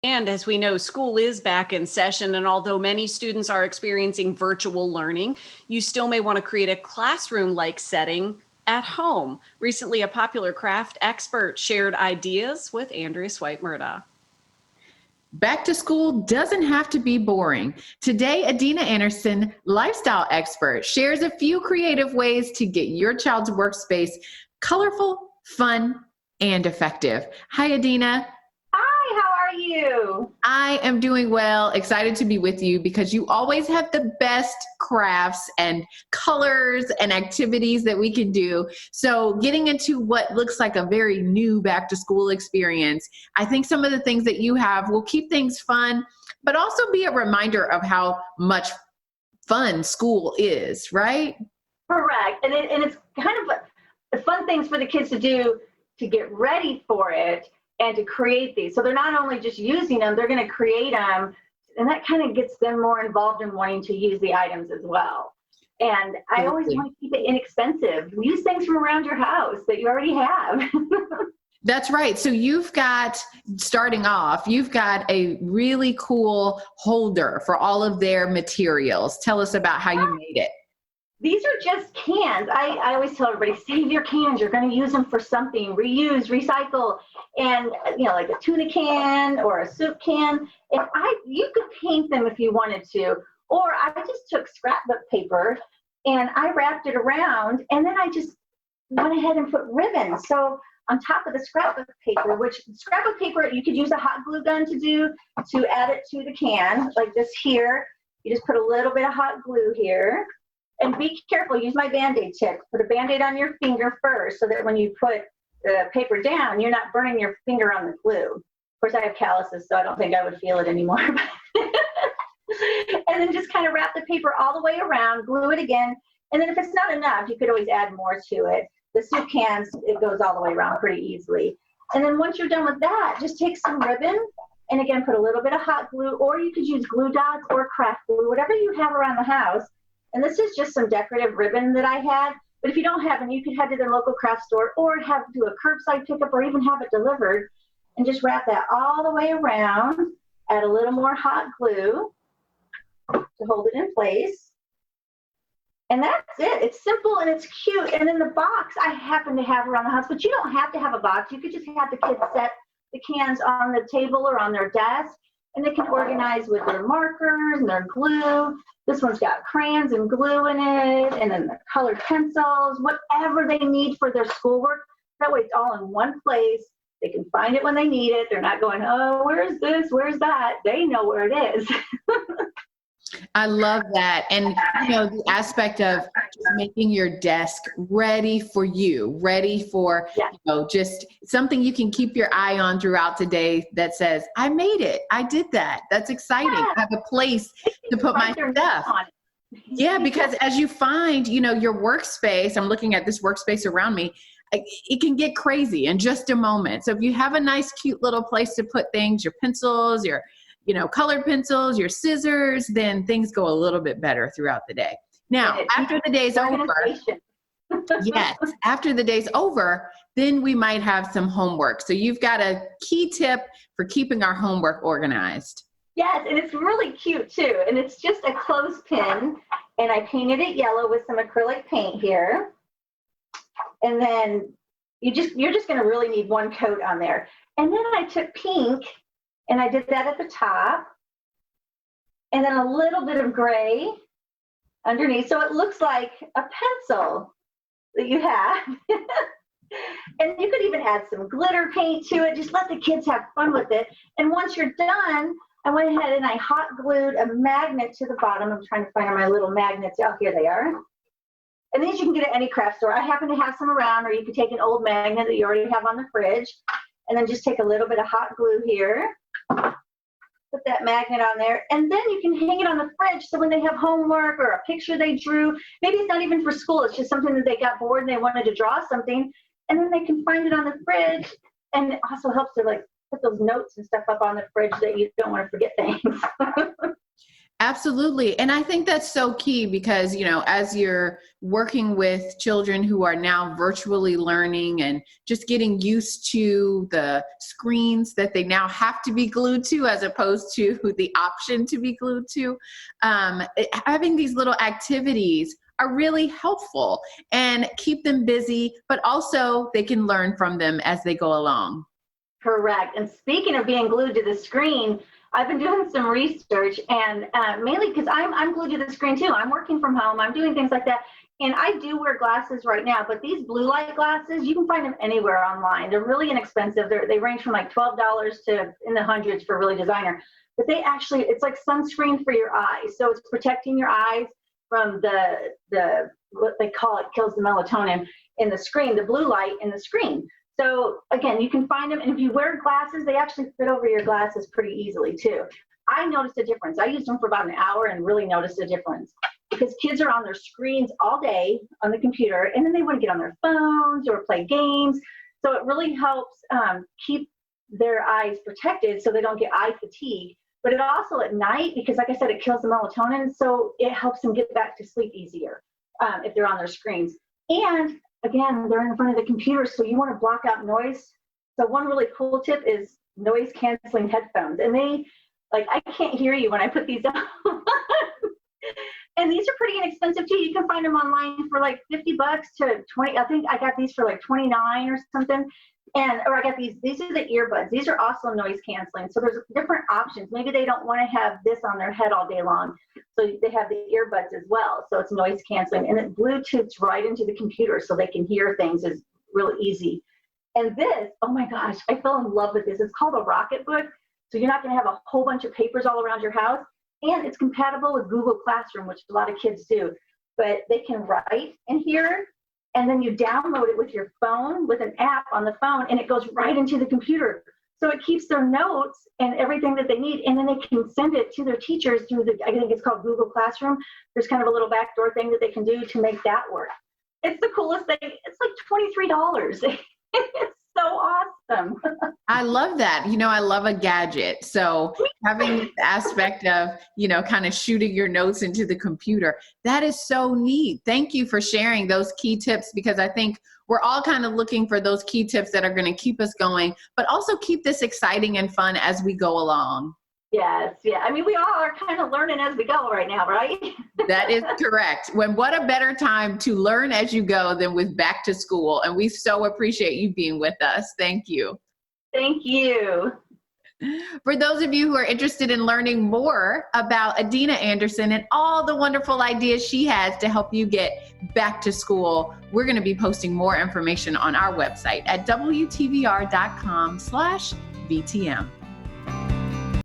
And as we know, school is back in session. And although many students are experiencing virtual learning, you still may want to create a classroom like setting at home. Recently, a popular craft expert shared ideas with Andrea Swipe Murda. Back to school doesn't have to be boring. Today, Adina Anderson, lifestyle expert, shares a few creative ways to get your child's workspace colorful, fun, and effective. Hi, Adina. Hi, how are you? I am doing well, excited to be with you because you always have the best crafts and colors and activities that we can do. So getting into what looks like a very new back to school experience, I think some of the things that you have will keep things fun, but also be a reminder of how much fun school is, right? Correct. And it's kind of the fun things for the kids to do to get ready for it and to create these. So they're not only just using them, they're going to create them. And that kind of gets them more involved in wanting to use the items as well. And I always want to keep it inexpensive. Use things from around your house that you already have. That's right. So starting off, you've got a really cool holder for all of their materials. Tell us about how you made it. These are just cans. I always tell everybody, save your cans. You're going to use them for something. Reuse, recycle. And, like a tuna can or a soup can. You could paint them if you wanted to. Or I just took scrapbook paper and I wrapped it around. And then I just went ahead and put ribbons. So on top of the scrapbook paper, which scrapbook paper, you could use a hot glue gun to add it to the can. Like this here. You just put a little bit of hot glue here. And be careful, use my Band-Aid tip. Put a Band-Aid on your finger first so that when you put the paper down, you're not burning your finger on the glue. Of course, I have calluses, so I don't think I would feel it anymore. And then just kind of wrap the paper all the way around, glue it again. And then if it's not enough, you could always add more to it. The soup cans, it goes all the way around pretty easily. And then once you're done with that, just take some ribbon and again, put a little bit of hot glue, or you could use glue dots or craft glue, whatever you have around the house. And this is just some decorative ribbon that I had. But if you don't have them, you could head to the local craft store or do a curbside pickup or even have it delivered and just wrap that all the way around. Add a little more hot glue to hold it in place. And that's it. It's simple and it's cute. And then the box I happen to have around the house, but you don't have to have a box. You could just have the kids set the cans on the table or on their desk. And they can organize with their markers and their glue. This one's got crayons and glue in it, and then the colored pencils, whatever they need for their schoolwork. That way it's all in one place. They can find it when they need it. They're not going, oh, where's this? Where's that? They know where it is. I love that. And, the aspect of just making your desk ready for you, ready for, just something you can keep your eye on throughout the day that says, I made it. I did that. That's exciting. I have a place to put my stuff. Yeah, because as you find, your workspace, I'm looking at this workspace around me, it can get crazy in just a moment. So if you have a nice, cute little place to put things, your pencils, your colored pencils, your scissors, then things go a little bit better throughout the day. Now, after the day's over, after the day's over, then we might have some homework. So you've got a key tip for keeping our homework organized. Yes, and it's really cute too. And it's just a clothespin, and I painted it yellow with some acrylic paint here. And then you're just going to really need one coat on there. And then I took pink, and I did that at the top, and then a little bit of gray underneath. So it looks like a pencil that you have. And you could even add some glitter paint to it. Just let the kids have fun with it. And once you're done, I went ahead and I hot glued a magnet to the bottom. I'm trying to find my little magnets. Oh, here they are. And these you can get at any craft store. I happen to have some around, or you could take an old magnet that you already have on the fridge, and then just take a little bit of hot glue here. Put that magnet on there, and then you can hang it on the fridge so when they have homework or a picture they drew, maybe it's not even for school, it's just something that they got bored and they wanted to draw something, and then they can find it on the fridge. And it also helps to put those notes and stuff up on the fridge that you don't want to forget things. Absolutely. And I think that's so key because, as you're working with children who are now virtually learning and just getting used to the screens that they now have to be glued to as opposed to the option to be glued to, having these little activities are really helpful and keep them busy, but also they can learn from them as they go along. Correct. And speaking of being glued to the screen, I've been doing some research, and mainly because I'm glued to the screen too. I'm working from home. I'm doing things like that. And I do wear glasses right now, but these blue light glasses, you can find them anywhere online. They're really inexpensive. They range from like $12 to in the hundreds for really designer. But it's like sunscreen for your eyes. So it's protecting your eyes from the what they call it, kills the melatonin in the screen, the blue light in the screen. So again, you can find them, and if you wear glasses, they actually fit over your glasses pretty easily too. I noticed a difference. I used them for about an hour and really noticed a difference because kids are on their screens all day on the computer, and then they want to get on their phones or play games. So it really helps keep their eyes protected so they don't get eye fatigue. But it also at night, because like I said, it kills the melatonin, so it helps them get back to sleep easier if they're on their screens. And again, they're in front of the computer, so you want to block out noise. So one really cool tip is noise canceling headphones. And I can't hear you when I put these on. And these are pretty inexpensive too. You can find them online for like $50 to 20. I think I got these for like 29 or something. Or I got these are the earbuds. These are also noise canceling. So there's different options. Maybe they don't want to have this on their head all day long. So they have the earbuds as well. So it's noise canceling, and it Bluetooths right into the computer so they can hear things. Is really easy. And this, oh my gosh, I fell in love with this. It's called a Rocketbook. So you're not going to have a whole bunch of papers all around your house. And it's compatible with Google Classroom, which a lot of kids do. But they can write in here, and then you download it with your phone, with an app on the phone, and it goes right into the computer. So it keeps their notes and everything that they need, and then they can send it to their teachers through I think it's called Google Classroom. There's kind of a little backdoor thing that they can do to make that work. It's the coolest thing. It's like $23. It's so awesome. I love that. I love a gadget. So having this aspect of, kind of shooting your notes into the computer, that is so neat. Thank you for sharing those key tips, because I think we're all kind of looking for those key tips that are going to keep us going, but also keep this exciting and fun as we go along. Yes. Yeah. I mean, we all are kind of learning as we go right now, right? That is correct. What a better time to learn as you go than with back to school. And we so appreciate you being with us. Thank you. Thank you. For those of you who are interested in learning more about Adina Anderson and all the wonderful ideas she has to help you get back to school, we're going to be posting more information on our website at WTVR.com/VTM.